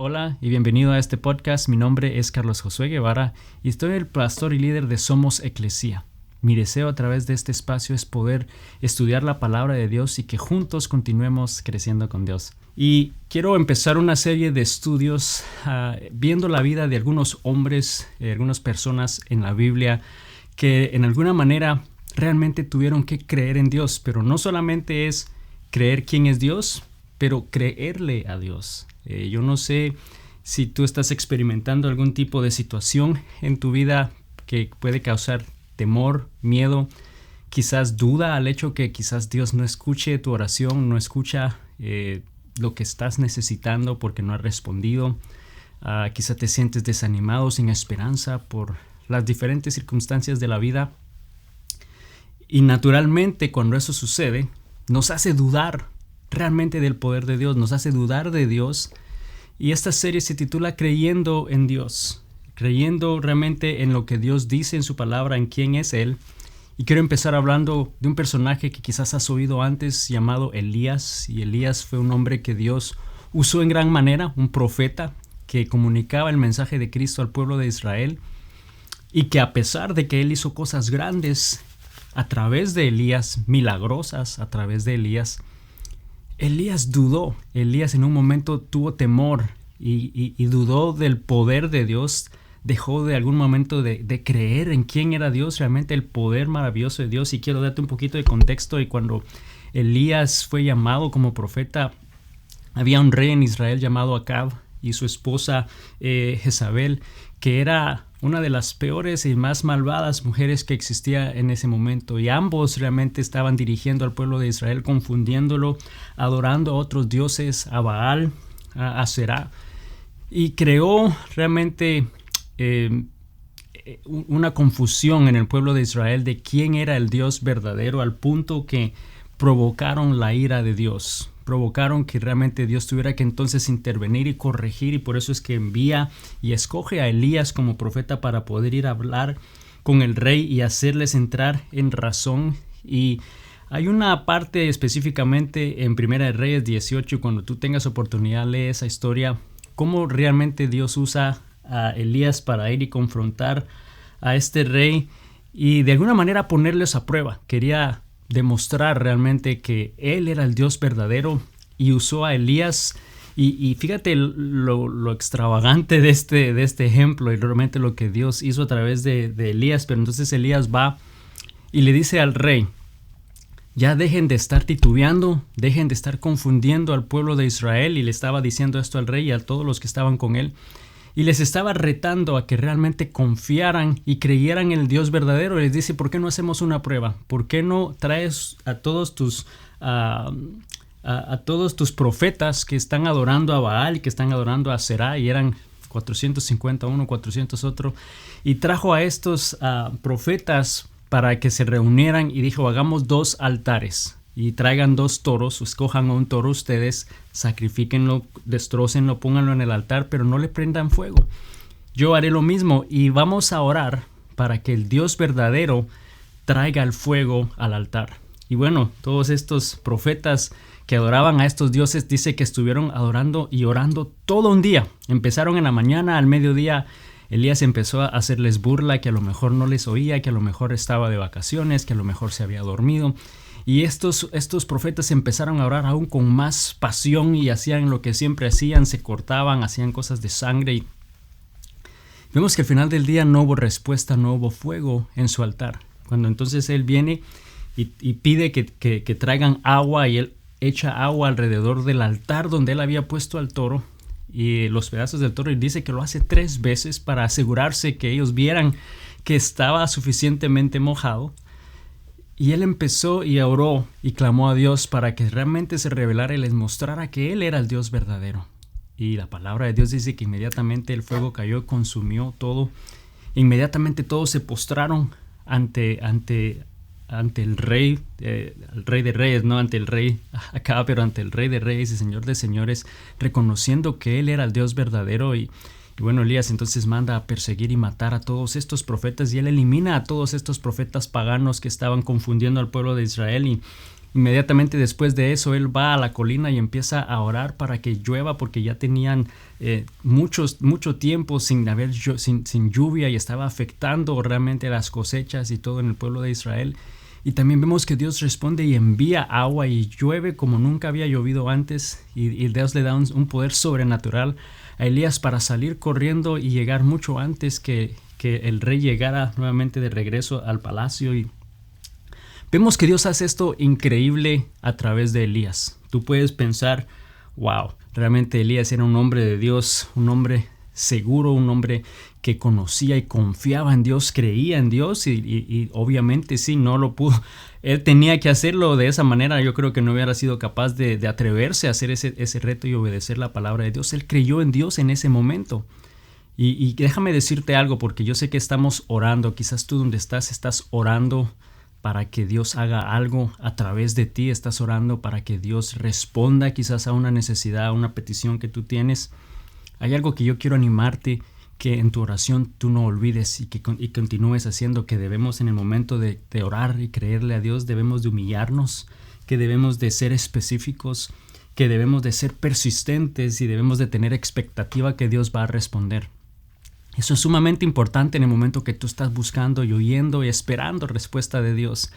Hola y bienvenido a este podcast. Mi nombre es Carlos Josué Guevara y estoy el pastor y líder de Somos Eclesia. Mi deseo a través de este espacio es poder estudiar la palabra de Dios y que juntos continuemos creciendo con Dios. Y quiero empezar una serie de estudios viendo la vida de algunos hombres, algunas personas en la Biblia que en alguna manera realmente tuvieron que creer en Dios, pero no solamente es creer quién es Dios, pero creerle a Dios. Yo no sé si tú estás experimentando algún tipo de situación en tu vida que puede causar temor, miedo, quizás duda al hecho que quizás Dios no escuche tu oración, no escucha lo que estás necesitando porque no ha respondido. Quizás te sientes desanimado, sin esperanza por las diferentes circunstancias de la vida. Y naturalmente cuando eso sucede, nos hace dudar realmente del poder de Dios, nos hace dudar de Dios. Y esta serie se titula Creyendo en Dios, creyendo realmente en lo que Dios dice en su palabra, en quién es Él. Y quiero empezar hablando de un personaje que quizás has oído antes llamado Elías. Y Elías fue un hombre que Dios usó en gran manera, un profeta que comunicaba el mensaje de Cristo al pueblo de Israel. Y que a pesar de que él hizo cosas grandes a través de Elías, milagrosas a través de Elías dudó. Elías en un momento tuvo temor y dudó del poder de Dios. Dejó de algún momento de creer en quién era Dios, realmente el poder maravilloso de Dios. Y quiero darte un poquito de contexto. Y cuando Elías fue llamado como profeta, había un rey en Israel llamado Acab y su esposa Jezabel, que era una de las peores y más malvadas mujeres que existía en ese momento. Y ambos realmente estaban dirigiendo al pueblo de Israel, confundiéndolo, adorando a otros dioses, a Baal, a Aserá. Y creó realmente una confusión en el pueblo de Israel de quién era el Dios verdadero, al punto que provocaron la ira de Dios. Provocaron que realmente Dios tuviera que entonces intervenir y corregir, y por eso es que envía y escoge a Elías como profeta para poder ir a hablar con el rey y hacerles entrar en razón. Y hay una parte específicamente en Primera de Reyes 18, cuando tú tengas oportunidad lee esa historia, cómo realmente Dios usa a Elías para ir y confrontar a este rey y de alguna manera ponerles a prueba. Quería demostrar realmente que él era el Dios verdadero y usó a Elías. Y fíjate lo extravagante de este ejemplo y realmente lo que Dios hizo a través de Elías. Pero entonces Elías va y le dice al rey: ya dejen de estar titubeando, dejen de estar confundiendo al pueblo de Israel. Y le estaba diciendo esto al rey y a todos los que estaban con él. Y les estaba retando a que realmente confiaran y creyeran en el Dios verdadero. Y les dice: ¿por qué no hacemos una prueba? ¿Por qué no traes a todos tus profetas que están adorando a Baal y que están adorando a Aserá? Y eran 450 uno, 400 otro. Y trajo a estos profetas para que se reunieran y dijo: hagamos 2 altares. Y traigan 2 toros, escojan un toro ustedes, sacrifíquenlo, destrócenlo, pónganlo en el altar, pero no le prendan fuego. Yo haré lo mismo y vamos a orar para que el Dios verdadero traiga el fuego al altar. Y bueno, todos estos profetas que adoraban a estos dioses, dice que estuvieron adorando y orando todo un día. Empezaron en la mañana, al mediodía Elías empezó a hacerles burla, que a lo mejor no les oía, que a lo mejor estaba de vacaciones, que a lo mejor se había dormido. Y estos profetas empezaron a orar aún con más pasión y hacían lo que siempre hacían, se cortaban, hacían cosas de sangre. Y vemos que al final del día no hubo respuesta, no hubo fuego en su altar. Cuando entonces él viene y pide que traigan agua, y él echa agua alrededor del altar donde él había puesto al toro y los pedazos del toro, y dice que lo hace 3 veces para asegurarse que ellos vieran que estaba suficientemente mojado. Y él empezó y oró y clamó a Dios para que realmente se revelara y les mostrara que él era el Dios verdadero. Y la palabra de Dios dice que inmediatamente el fuego cayó y consumió todo. Inmediatamente todos se postraron ante el rey de reyes, no ante el rey acá, pero ante el rey de reyes y señor de señores, reconociendo que él era el Dios verdadero. Y bueno, Elías entonces manda a perseguir y matar a todos estos profetas, y él elimina a todos estos profetas paganos que estaban confundiendo al pueblo de Israel. Inmediatamente después de eso, él va a la colina y empieza a orar para que llueva, porque ya tenían mucho tiempo sin lluvia y estaba afectando realmente las cosechas y todo en el pueblo de Israel. Y también vemos que Dios responde y envía agua y llueve como nunca había llovido antes, y Dios le da un poder sobrenatural a Elías para salir corriendo y llegar mucho antes que el rey llegara nuevamente de regreso al palacio. Y vemos que Dios hace esto increíble a través de Elías. Tú puedes pensar, wow, realmente Elías era un hombre de Dios, un hombre seguro, un hombre que conocía y confiaba en Dios, creía en Dios y obviamente sí, no lo pudo. Él tenía que hacerlo de esa manera. Yo creo que no hubiera sido capaz de atreverse a hacer ese reto y obedecer la palabra de Dios. Él creyó en Dios en ese momento. Y déjame decirte algo, porque yo sé que estamos orando. Quizás tú donde estás orando para que Dios haga algo a través de ti. Estás orando para que Dios responda quizás a una necesidad, a una petición que tú tienes. Hay algo que yo quiero animarte, que en tu oración tú no olvides y continúes haciendo, que debemos en el momento de orar y creerle a Dios, debemos de humillarnos, que debemos de ser específicos, que debemos de ser persistentes y debemos de tener expectativa que Dios va a responder. Eso es sumamente importante en el momento que tú estás buscando y oyendo y esperando respuesta de Dios.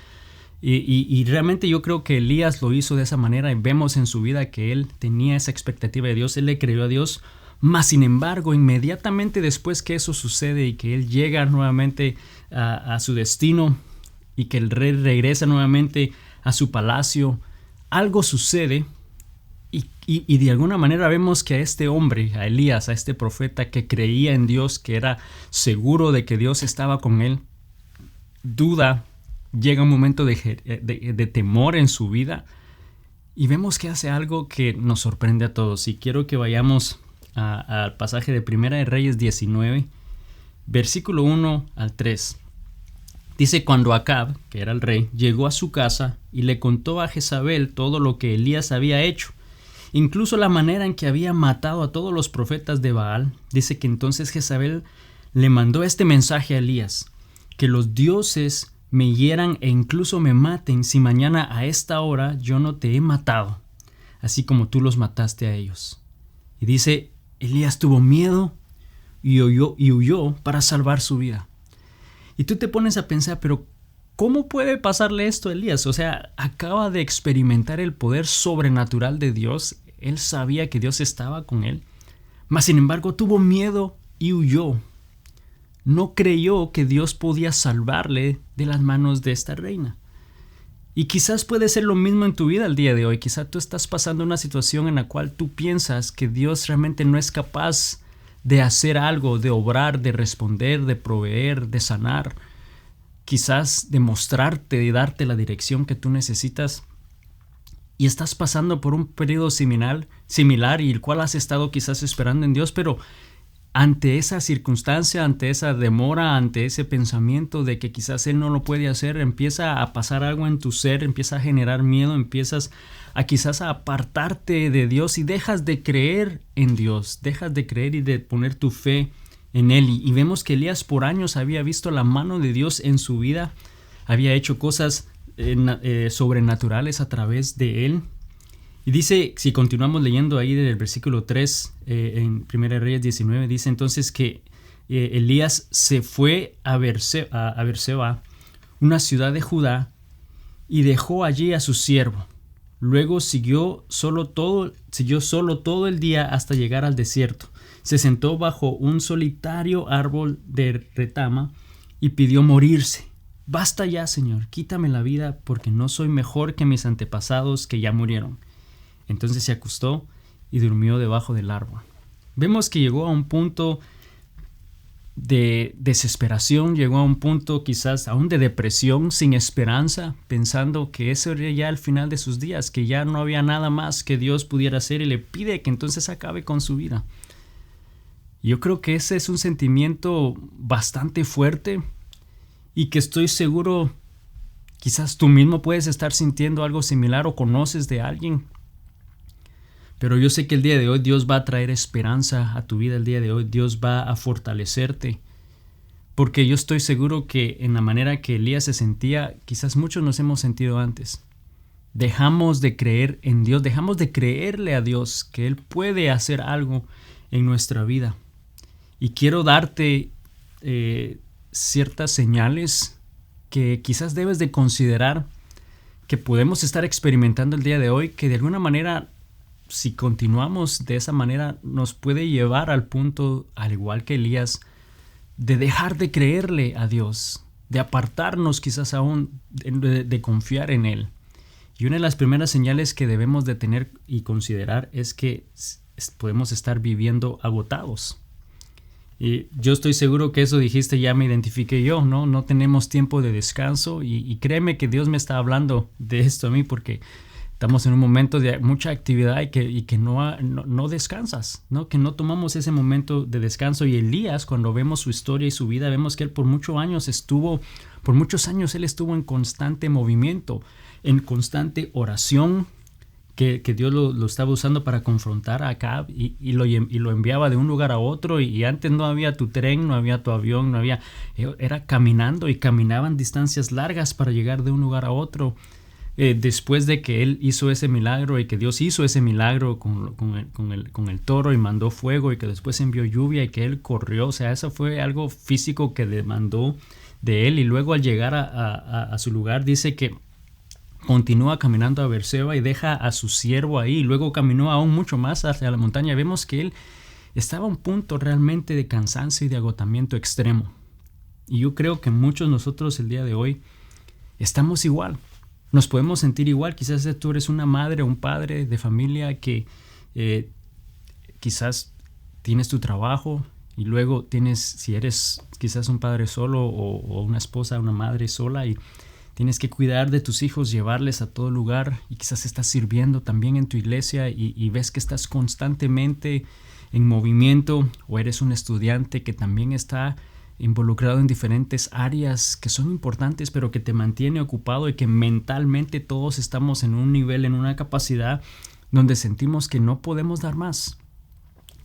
Y realmente yo creo que Elías lo hizo de esa manera, y vemos en su vida que él tenía esa expectativa de Dios, él le creyó a Dios. Mas, sin embargo, inmediatamente después que eso sucede y que él llega nuevamente a su destino y que el rey regresa nuevamente a su palacio, algo sucede y de alguna manera vemos que a este hombre, a Elías, a este profeta que creía en Dios, que era seguro de que Dios estaba con él, duda, llega un momento de temor en su vida y vemos que hace algo que nos sorprende a todos. Y quiero que vayamos al pasaje de Primera de Reyes 19, versículo 1 al 3. Dice: cuando Acab, que era el rey, llegó a su casa y le contó a Jezabel todo lo que Elías había hecho, incluso la manera en que había matado a todos los profetas de Baal, dice que entonces Jezabel le mandó este mensaje a Elías: que los dioses me hieran e incluso me maten si mañana a esta hora yo no te he matado, así como tú los mataste a ellos. Y dice: Elías tuvo miedo y huyó para salvar su vida. Y tú te pones a pensar, pero ¿cómo puede pasarle esto a Elías? O sea, acaba de experimentar el poder sobrenatural de Dios. Él sabía que Dios estaba con él, mas sin embargo tuvo miedo y huyó. No creyó que Dios podía salvarle de las manos de esta reina. Y quizás puede ser lo mismo en tu vida el día de hoy. Quizás tú estás pasando una situación en la cual tú piensas que Dios realmente no es capaz de hacer algo, de obrar, de responder, de proveer, de sanar. Quizás de mostrarte, de darte la dirección que tú necesitas. Y estás pasando por un periodo similar y el cual has estado quizás esperando en Dios, pero ante esa circunstancia, ante esa demora, ante ese pensamiento de que quizás Él no lo puede hacer, empieza a pasar algo en tu ser, empieza a generar miedo, empiezas a quizás a apartarte de Dios y dejas de creer en Dios, dejas de creer y de poner tu fe en Él. Y vemos que Elías por años había visto la mano de Dios en su vida, había hecho cosas sobrenaturales a través de Él. Y dice, si continuamos leyendo ahí del versículo 3 en 1 Reyes 19, dice entonces que Elías se fue a Berseba, una ciudad de Judá, y dejó allí a su siervo. Luego siguió solo todo el día hasta llegar al desierto. Se sentó bajo un solitario árbol de retama y pidió morirse. Basta ya, Señor, quítame la vida, porque no soy mejor que mis antepasados que ya murieron. Entonces se acostó y durmió debajo del árbol. Vemos que llegó a un punto de desesperación, llegó a un punto quizás aún de depresión, sin esperanza, pensando que ese era ya el final de sus días, que ya no había nada más que Dios pudiera hacer, y le pide que entonces acabe con su vida. Yo creo que ese es un sentimiento bastante fuerte y que estoy seguro quizás tú mismo puedes estar sintiendo algo similar o conoces de alguien. Pero yo sé que el día de hoy Dios va a traer esperanza a tu vida. El día de hoy Dios va a fortalecerte, porque yo estoy seguro que en la manera que Elías se sentía, quizás muchos nos hemos sentido antes. Dejamos de creer en Dios, dejamos de creerle a Dios que Él puede hacer algo en nuestra vida. Y quiero darte ciertas señales que quizás debes de considerar que podemos estar experimentando el día de hoy, que de alguna manera, si continuamos de esa manera, nos puede llevar al punto, al igual que Elías, de dejar de creerle a Dios, de apartarnos quizás aún de confiar en Él. Y una de las primeras señales que debemos de tener y considerar es que podemos estar viviendo agotados. Y yo estoy seguro que eso dijiste, ya me identifiqué yo, ¿no? No tenemos tiempo de descanso y créeme que Dios me está hablando de esto a mí porque estamos en un momento de mucha actividad y que no descansas, ¿no? Que no tomamos ese momento de descanso. Y Elías, cuando vemos su historia y su vida, vemos que él por muchos años estuvo en constante movimiento, en constante oración, que Dios lo estaba usando para confrontar a Acab y lo enviaba de un lugar a otro. Y antes no había tu tren, no había tu avión, era caminando y caminaban distancias largas para llegar de un lugar a otro. Después de que él hizo ese milagro y que Dios hizo ese milagro con el toro y mandó fuego y que después envió lluvia y que él corrió, o sea, eso fue algo físico que demandó de él. Y luego al llegar a su lugar dice que continúa caminando a Beerseba y deja a su siervo ahí, y luego caminó aún mucho más hacia la montaña. Vemos que él estaba a un punto realmente de cansancio y de agotamiento extremo. Y yo creo que muchos de nosotros el día de hoy estamos igual. Nos podemos sentir igual. Quizás tú eres una madre o un padre de familia que quizás tienes tu trabajo y luego si eres quizás un padre solo o una esposa, una madre sola, y tienes que cuidar de tus hijos, llevarles a todo lugar, y quizás estás sirviendo también en tu iglesia y ves que estás constantemente en movimiento, o eres un estudiante que también está involucrado en diferentes áreas que son importantes pero que te mantiene ocupado, y que mentalmente todos estamos en un nivel, en una capacidad donde sentimos que no podemos dar más,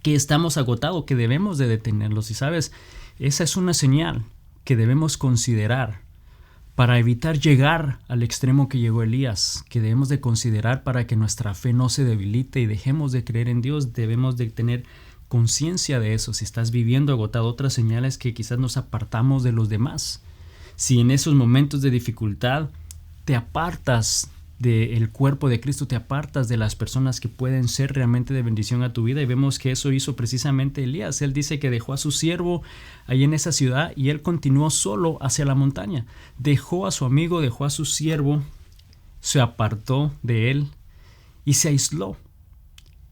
que estamos agotados, que debemos de detenerlos. Y sabes, esa es una señal que debemos considerar para evitar llegar al extremo que llegó Elías, que debemos de considerar para que nuestra fe no se debilite y dejemos de creer en Dios. Debemos de tener conciencia de eso. Si estás viviendo agotado, otra señal es que quizás nos apartamos de los demás. Si en esos momentos de dificultad te apartas del cuerpo de Cristo, te apartas de las personas que pueden ser realmente de bendición a tu vida, y vemos que eso hizo precisamente Elías. Él dice que dejó a su siervo ahí en esa ciudad y él continuó solo hacia la montaña. Dejó a su amigo, dejó a su siervo, se apartó de él y se aisló.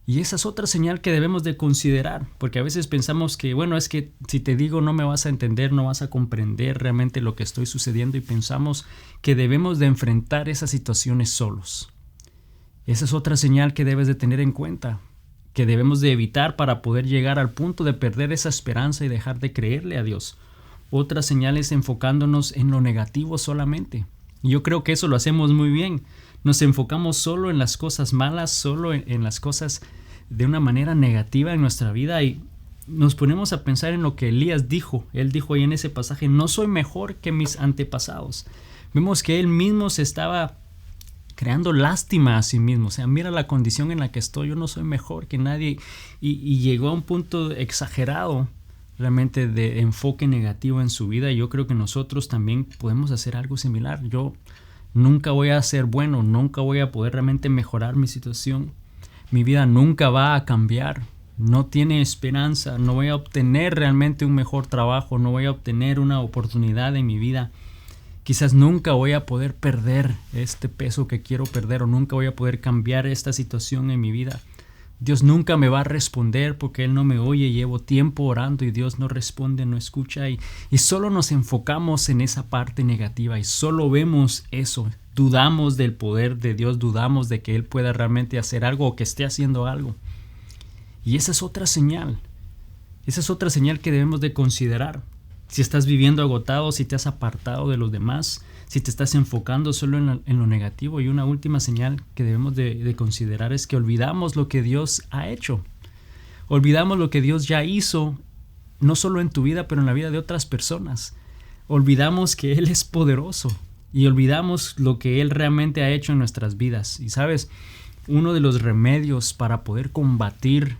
Y esa es otra señal que debemos de considerar, porque a veces pensamos que, bueno, es que si te digo no me vas a entender, no vas a comprender realmente lo que estoy sucediendo, y pensamos que debemos de enfrentar esas situaciones solos. Esa es otra señal que debes de tener en cuenta, que debemos de evitar para poder llegar al punto de perder esa esperanza y dejar de creerle a Dios. Otra señal es enfocándonos en lo negativo solamente. Y yo creo que eso lo hacemos muy bien. Nos enfocamos solo en las cosas malas, solo en las cosas de una manera negativa en nuestra vida, y nos ponemos a pensar en lo que Elías dijo. Él dijo ahí en ese pasaje: no soy mejor que mis antepasados. Vemos que él mismo se estaba creando lástima a sí mismo. O sea, mira la condición en la que estoy, yo no soy mejor que nadie. Y llegó a un punto exagerado realmente de enfoque negativo en su vida. Y yo creo que nosotros también podemos hacer algo similar. Yo nunca voy a ser bueno, nunca voy a poder realmente mejorar mi situación. Mi vida nunca va a cambiar, no tiene esperanza, no voy a obtener realmente un mejor trabajo, no voy a obtener una oportunidad en mi vida. Quizás nunca voy a poder perder este peso que quiero perder, o nunca voy a poder cambiar esta situación en mi vida. Dios nunca me va a responder porque Él no me oye. Llevo tiempo orando y Dios no responde, no escucha, y solo nos enfocamos en esa parte negativa y solo vemos eso. Dudamos del poder de Dios, dudamos de que Él pueda realmente hacer algo o que esté haciendo algo. Y esa es otra señal. Esa es otra señal que debemos de considerar. Si estás viviendo agotado, si te has apartado de los demás, si te estás enfocando solo en lo negativo. Y una última señal que debemos de considerar es que olvidamos lo que Dios ha hecho. Olvidamos lo que Dios ya hizo, no solo en tu vida, pero en la vida de otras personas. Olvidamos que Él es poderoso. y olvidamos lo que Él realmente ha hecho en nuestras vidas. Y sabes, uno de los remedios para poder combatir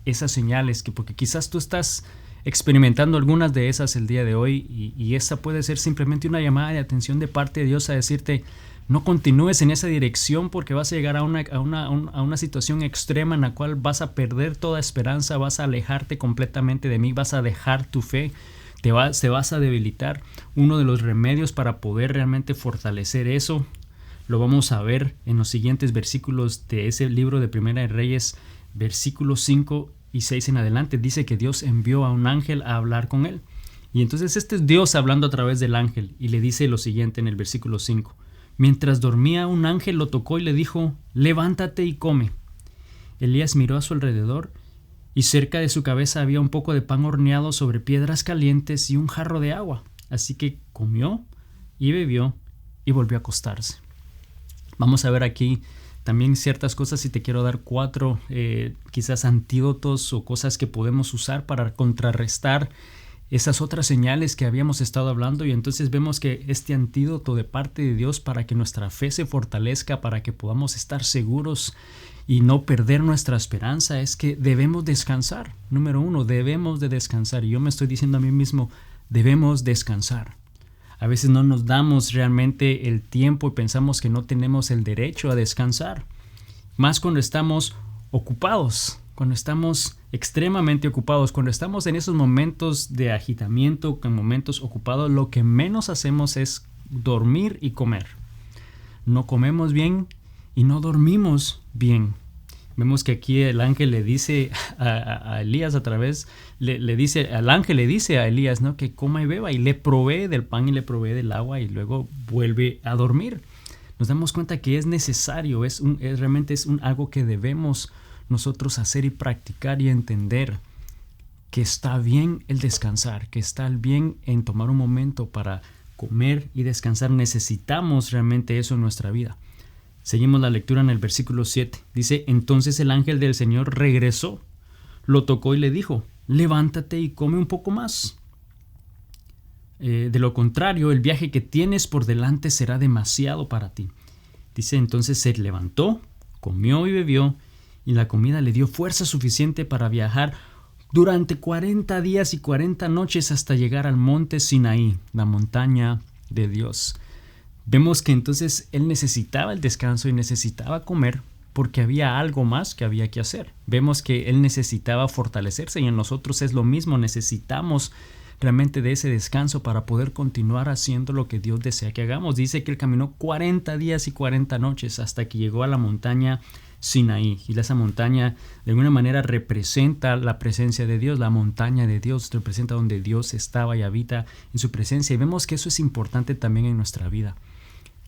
esas señales, porque quizás tú estás experimentando algunas de esas el día de hoy y esa puede ser simplemente una llamada de atención de parte de Dios a decirte: no continúes en esa dirección, porque vas a llegar a una situación extrema en la cual vas a perder toda esperanza, vas a alejarte completamente de mí, vas a dejar tu fe, te vas a debilitar. Uno de los remedios para poder realmente fortalecer eso lo vamos a ver en los siguientes versículos de ese libro de Primera de Reyes, versículos 5 y 6 en adelante. Dice que Dios envió a un ángel a hablar con él. Y entonces este es Dios hablando a través del ángel y le dice lo siguiente en el versículo 5. Mientras dormía, un ángel lo tocó y le dijo: levántate y come. Elías miró a su alrededor y cerca de su cabeza había un poco de pan horneado sobre piedras calientes y un jarro de agua. Así que comió y bebió y volvió a acostarse. Vamos a ver aquí también ciertas cosas y te quiero dar 4 quizás antídotos o cosas que podemos usar para contrarrestar esas otras señales que habíamos estado hablando. Y entonces vemos que este antídoto de parte de Dios para que nuestra fe se fortalezca, para que podamos estar seguros y no perder nuestra esperanza, es que debemos descansar. Número 1, debemos de descansar. Y yo me estoy diciendo a mí mismo, debemos descansar. A veces no nos damos realmente el tiempo y pensamos que no tenemos el derecho a descansar. Más cuando estamos ocupados, cuando estamos extremadamente ocupados, cuando estamos en esos momentos de agitamiento, en momentos ocupados, lo que menos hacemos es dormir y comer. No comemos bien y no dormimos bien. Vemos que aquí el ángel le dice a Elías a través, al ángel le dice a Elías, ¿no?, que coma y beba, y le provee del pan y le provee del agua y luego vuelve a dormir. Nos damos cuenta que es necesario, realmente es algo que debemos nosotros hacer y practicar y entender que está bien el descansar, que está bien en tomar un momento para comer y descansar. Necesitamos realmente eso en nuestra vida. Seguimos la lectura en el versículo 7. Dice: entonces el ángel del Señor regresó, lo tocó y le dijo: levántate y come un poco más. De lo contrario, el viaje que tienes por delante será demasiado para ti. Dice: entonces se levantó, comió y bebió, y la comida le dio fuerza suficiente para viajar durante 40 días y 40 noches hasta llegar al monte Sinaí, la montaña de Dios. Vemos que entonces él necesitaba el descanso y necesitaba comer porque había algo más que había que hacer. Vemos que él necesitaba fortalecerse y en nosotros es lo mismo. Necesitamos realmente de ese descanso para poder continuar haciendo lo que Dios desea que hagamos. Dice que él caminó 40 días y 40 noches hasta que llegó a la montaña Sinaí. Y esa montaña de alguna manera representa la presencia de Dios. La montaña de Dios representa donde Dios estaba y habita en su presencia. Y vemos que eso es importante también en nuestra vida.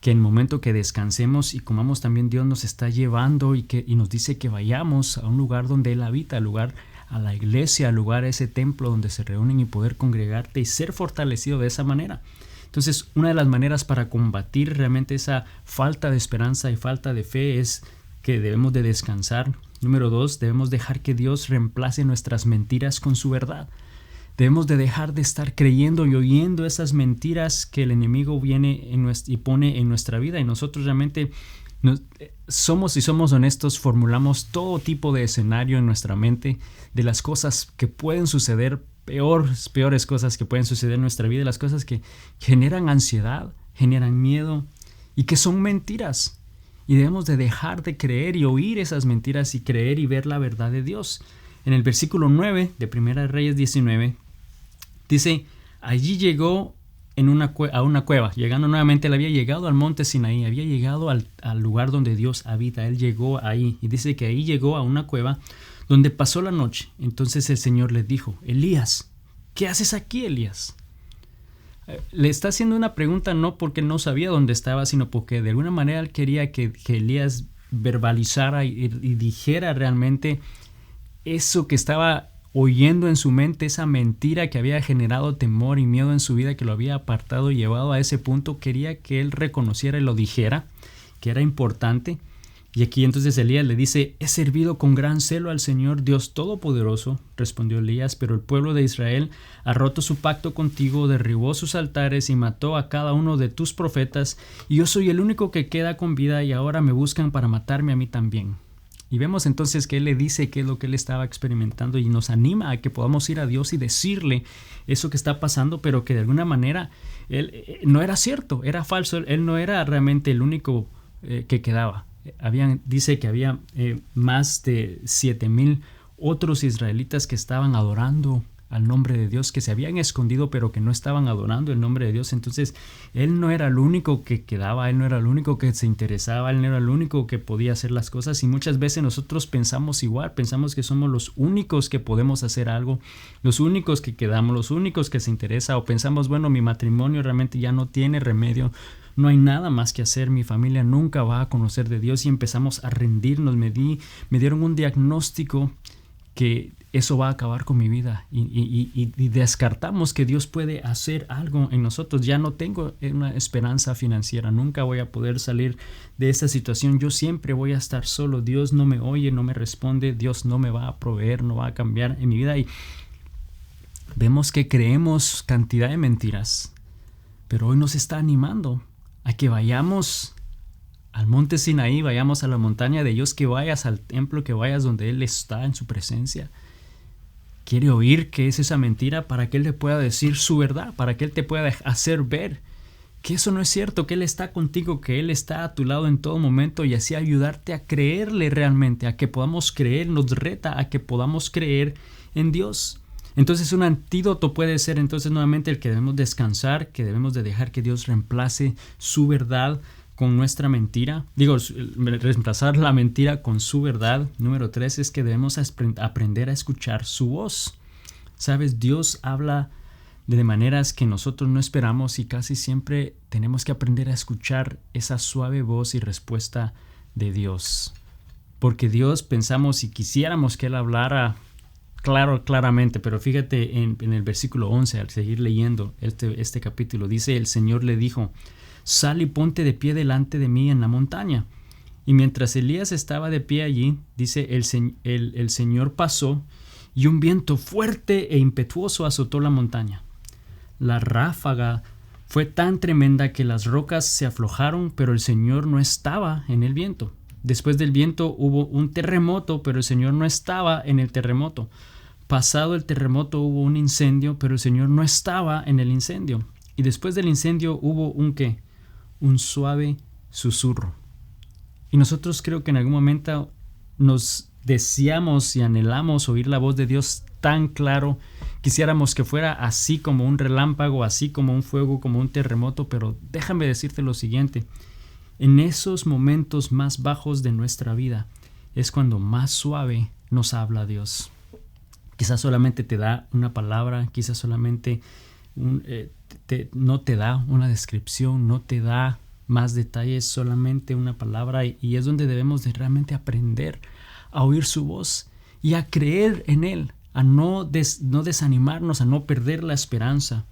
Que en el momento que descansemos y comamos también, Dios nos está llevando y nos dice que vayamos a un lugar donde Él habita, al lugar, a la iglesia, al lugar, a ese templo donde se reúnen y poder congregarte y ser fortalecido de esa manera. Entonces, una de las maneras para combatir realmente esa falta de esperanza y falta de fe es que debemos de descansar. Número 2, debemos dejar que Dios reemplace nuestras mentiras con su verdad. Debemos de dejar de estar creyendo y oyendo esas mentiras que el enemigo viene y pone en nuestra vida. Y nosotros realmente somos honestos, formulamos todo tipo de escenario en nuestra mente de las cosas que pueden suceder, peores cosas que pueden suceder en nuestra vida, las cosas que generan ansiedad, generan miedo y que son mentiras. Y debemos de dejar de creer y oír esas mentiras y creer y ver la verdad de Dios. En el versículo 9 de Primera de Reyes 19 dice: allí llegó a una cueva. Llegando nuevamente, él había llegado al monte Sinaí, había llegado al lugar donde Dios habita. Él llegó ahí y dice que ahí llegó a una cueva donde pasó la noche. Entonces el Señor le dijo: Elías, ¿qué haces aquí, Elías? Le está haciendo una pregunta no porque no sabía dónde estaba, sino porque de alguna manera él quería que Elías verbalizara y dijera realmente eso que estaba oyendo en su mente, esa mentira que había generado temor y miedo en su vida, que lo había apartado y llevado a ese punto. Quería que él reconociera y lo dijera, que era importante, Y aquí entonces Elías le dice: he servido con gran celo al Señor Dios Todopoderoso. Respondió Elías: pero el pueblo de Israel ha roto su pacto contigo, derribó sus altares y mató a cada uno de tus profetas, y yo soy el único que queda con vida, y ahora me buscan para matarme a mí también. Y vemos entonces que él le dice qué es lo que él estaba experimentando y nos anima a que podamos ir a Dios y decirle eso que está pasando, pero que de alguna manera él no era cierto, era falso. Él no era realmente el único que quedaba. Dice que había más de 7,000 otros israelitas que estaban adorando al nombre de Dios, que se habían escondido pero que no estaban adorando el nombre de Dios. Entonces él no era el único que quedaba, él no era el único que se interesaba, él no era el único que podía hacer las cosas. Y muchas veces nosotros pensamos igual, pensamos que somos los únicos que podemos hacer algo, los únicos que quedamos, los únicos que se interesa, o pensamos, bueno, mi matrimonio realmente ya no tiene remedio, no hay nada más que hacer, mi familia nunca va a conocer de Dios, y empezamos a rendirnos. Me dieron un diagnóstico que eso va a acabar con mi vida, y descartamos que Dios puede hacer algo en nosotros. Ya no tengo una esperanza financiera, nunca voy a poder salir de esta situación, yo siempre voy a estar solo, Dios no me oye, no me responde, Dios no me va a proveer, no va a cambiar en mi vida. Y vemos que creemos cantidad de mentiras, pero hoy nos está animando a que vayamos al monte Sinaí, vayamos a la montaña de Dios, que vayas al templo, que vayas donde Él está en su presencia. Quiere oír qué es esa mentira para que Él te pueda decir su verdad, para que Él te pueda hacer ver que eso no es cierto, que Él está contigo, que Él está a tu lado en todo momento, y así ayudarte a creerle realmente, a que podamos creer. Nos reta a que podamos creer en Dios. Entonces un antídoto puede ser entonces nuevamente el que debemos descansar, que debemos de dejar que Dios reemplace su verdad con nuestra mentira. Reemplazar la mentira con su verdad. Número 3 es que debemos aprender a escuchar su voz. Sabes, Dios habla de maneras que nosotros no esperamos, y casi siempre tenemos que aprender a escuchar esa suave voz y respuesta de Dios. Porque Dios, pensamos y quisiéramos que Él hablara claramente, pero fíjate en el versículo 11, al seguir leyendo este capítulo, dice: el Señor le dijo: sal y ponte de pie delante de mí en la montaña. Y mientras Elías estaba de pie allí, dice, el Señor pasó, y un viento fuerte e impetuoso azotó la montaña. La ráfaga fue tan tremenda que las rocas se aflojaron, pero el Señor no estaba en el viento. Después del viento hubo un terremoto, pero el Señor no estaba en el terremoto. Pasado el terremoto hubo un incendio, pero el Señor no estaba en el incendio. Y después del incendio hubo un suave susurro. Y nosotros creo que en algún momento nos deseamos y anhelamos oír la voz de Dios tan claro. Quisiéramos que fuera así como un relámpago, así como un fuego, como un terremoto. Pero déjame decirte lo siguiente: en esos momentos más bajos de nuestra vida es cuando más suave nos habla Dios. Quizás solamente te da una palabra, quizás solamente no te da una descripción, no te da más detalles, solamente una palabra, y es donde debemos de realmente aprender a oír su voz y a creer en Él, a no desanimarnos, a no perder la esperanza.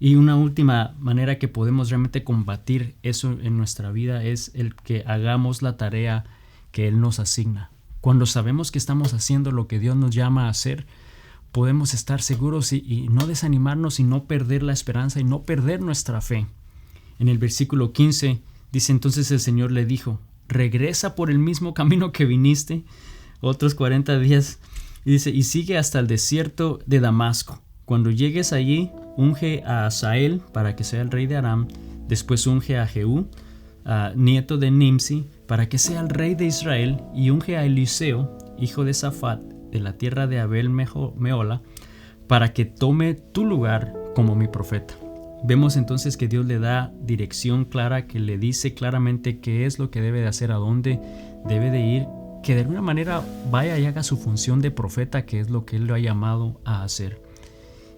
Y una última manera que podemos realmente combatir eso en nuestra vida es el que hagamos la tarea que Él nos asigna. Cuando sabemos que estamos haciendo lo que Dios nos llama a hacer, podemos estar seguros y no desanimarnos, y no perder la esperanza y no perder nuestra fe. En el versículo 15 dice: entonces el Señor le dijo: regresa por el mismo camino que viniste, otros 40 días, y dice, y sigue hasta el desierto de Damasco. Cuando llegues allí, unge a Asael para que sea el rey de Aram. Después unge a Jehú, nieto de Nimsi, para que sea el rey de Israel, y unge a Eliseo, hijo de Safat, de la tierra de Abel Mehola, para que tome tu lugar como mi profeta. Vemos entonces que Dios le da dirección clara, que le dice claramente qué es lo que debe de hacer, a dónde debe de ir, que de alguna manera vaya y haga su función de profeta, que es lo que Él lo ha llamado a hacer.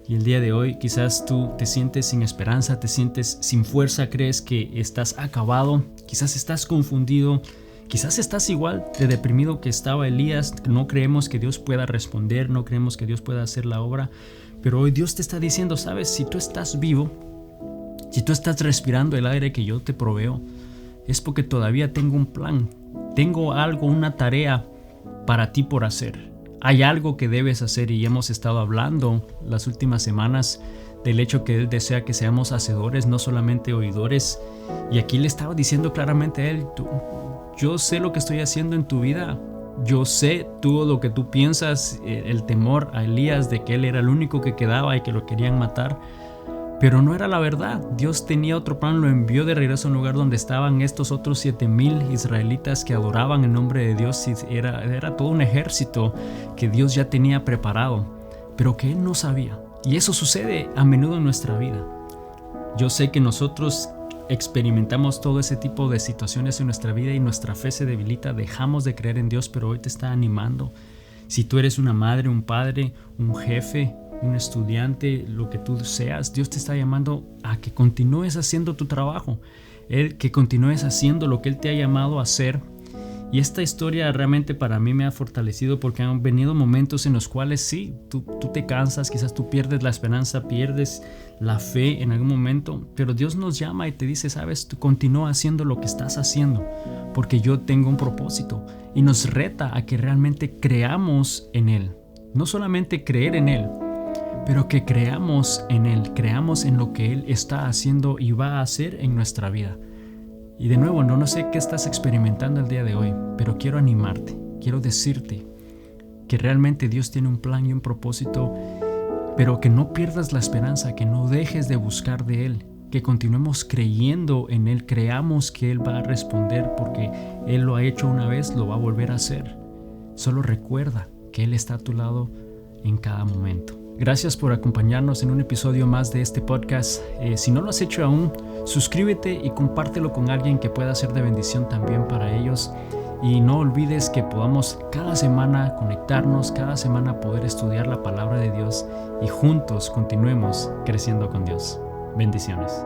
Y el día de hoy quizás tú te sientes sin esperanza, te sientes sin fuerza, crees que estás acabado, quizás estás confundido, quizás estás igual de deprimido que estaba Elías. No creemos que Dios pueda responder, no creemos que Dios pueda hacer la obra, pero hoy Dios te está diciendo, sabes, si tú estás vivo, si tú estás respirando el aire que yo te proveo, es porque todavía tengo un plan. tengo algo, una tarea para ti por hacer. Hay algo que debes hacer y hemos estado hablando las últimas semanas del hecho que Él desea que seamos hacedores, no solamente oidores. Y aquí le estaba diciendo claramente a Él, yo sé lo que estoy haciendo en tu vida. Yo sé todo lo que tú piensas, el temor a Elías de que él era el único que quedaba y que lo querían matar. Pero no era la verdad. Dios tenía otro plan, lo envió de regreso a un lugar donde estaban estos otros 7,000 israelitas que adoraban el nombre de Dios. Y era todo un ejército que Dios ya tenía preparado, pero que Él no sabía. Y eso sucede a menudo en nuestra vida. Yo sé que nosotros experimentamos todo ese tipo de situaciones en nuestra vida y nuestra fe se debilita, dejamos de creer en Dios, pero hoy te está animando. Si tú eres una madre, un padre, un jefe, un estudiante, lo que tú seas, Dios te está llamando a que continúes haciendo tu trabajo, que continúes haciendo lo que Él te ha llamado a hacer. Y esta historia realmente para mí me ha fortalecido porque han venido momentos en los cuales sí, tú te cansas, quizás tú pierdes la esperanza, pierdes la fe en algún momento, pero Dios nos llama y te dice, sabes, tú continúa haciendo lo que estás haciendo porque yo tengo un propósito, y nos reta a que realmente creamos en Él. No solamente creer en Él, pero que creamos en Él, creamos en lo que Él está haciendo y va a hacer en nuestra vida. Y de nuevo, no sé qué estás experimentando el día de hoy, pero quiero animarte, quiero decirte que realmente Dios tiene un plan y un propósito, pero que no pierdas la esperanza, que no dejes de buscar de Él, que continuemos creyendo en Él, creamos que Él va a responder porque Él lo ha hecho una vez, lo va a volver a hacer. Solo recuerda que Él está a tu lado en cada momento. Gracias por acompañarnos en un episodio más de este podcast. Si no lo has hecho aún, suscríbete y compártelo con alguien que pueda ser de bendición también para ellos. Y no olvides que podamos cada semana conectarnos, cada semana poder estudiar la palabra de Dios y juntos continuemos creciendo con Dios. Bendiciones.